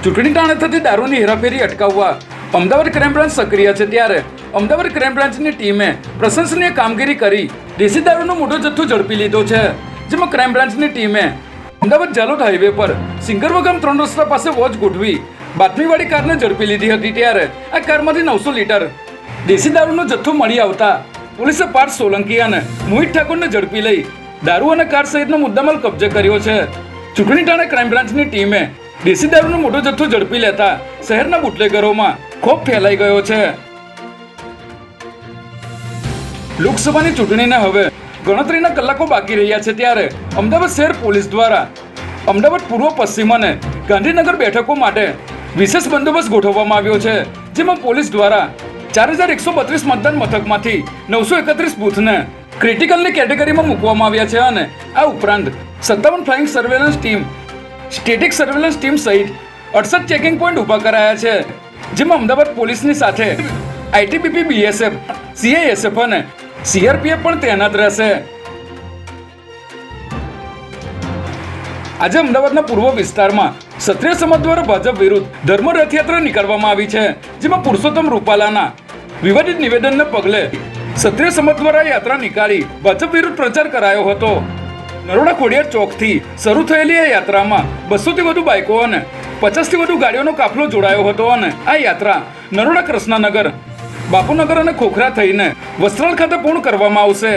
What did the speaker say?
ચૂંટણી ટાણે થતી દારૂની હેરાફેરી અટકાવવા અમદાવાદ ક્રાઇમ બ્રાન્ચ સક્રિય છે, ત્યારે અમદાવાદ ક્રાઇમ બ્રાન્ચની ટીમે પ્રશંસનીય કામગીરી કરી દેશી દારૂનો મોટો જથ્થો ઝડપી લીધો છે. જેમાં ક્રાઇમ બ્રાન્ચની ટીમે અમદાવાદ જાલોદ હાઈવે પર સિંગરવા ગામ 3 રસ્તા પાસે વોચ ગોઠવી બાતમીવાળી કારને ઝડપી લીધી હતી. ત્યારે આ કારમાંથી 900 લીટર દેશી દારૂનો જથ્થો મળી આવતા પોલીસે પાર્થ સોલંકી અને મોહિત ઠાકોરને ઝડપી લઈ દારૂ અને કાર સહિતનો મુદ્દામાલ કબજે કર્યો છે. ચૂંટણી ટાણે ક્રાઇમ બ્રાન્ચની ટીમે દેશી દારૂનો મોટો જથ્થો ઝડપી લેતા શહેરના બુટલેગરોમાં ખોફ ફેલાઈ ગયો છે. લોકસભાની ચૂંટણીને હવે ગણતરીના કલાકો બાકી રહ્યા છે, ત્યારે અમદાવાદ શહેર પોલીસ દ્વારા અમદાવાદ પૂર્વ, પશ્ચિમ અને ગાંધીનગર બેઠકો માટે વિશેષ બંદોબસ્ત ગોઠવવામાં આવ્યો છે. જેમાં પોલીસ દ્વારા 4132 મતદાન મથકમાંથી 931 બૂથને ક્રિટિકલની કેટેગરીમાં મૂકવામાં આવ્યા છે અને આ ઉપરાંત 57 flying surveillance team, static surveillance team સહિત 68 ચેકિંગ પોઈન્ટ ઊભા કરાયા છે. જેમાં અમદાવાદ પોલીસની સાથે આઈટીબીપી, બીએસએફ, સીઆઈએસએફ અને સીઆરપીએફ પણ તૈનાત રહેશે. આજે અમદાવાદના પૂર્વ વિસ્તારમાં ક્ષત્રિય સમાજ દ્વારા ભાજપ વિરુદ્ધ ધર્મ રથયાત્રા નીકળવામાં આવી છે. જેમાં પુરુષોત્તમ રૂપાલાના વિવાદિત નિવેદનને પગલે ક્ષત્રિય સમાજ દ્વારા યાત્રા નીકાળી ભાજપ વિરુદ્ધ પ્રચાર કરાયો હતો. નરોડા ખોડિયાર ચોકથી શરૂ થયેલી આ યાત્રામાં 200 થી વધુ બાઇકો અને 50 થી વધુ ગાડીઓનો કાફલો જોડાયો હતો અને આ યાત્રા નરોડા, કૃષ્ણનગર, બાપુનગર અને ખોખરા થઈને વસ્ત્રાલ ખાતે પૂર્ણ કરવામાં આવશે.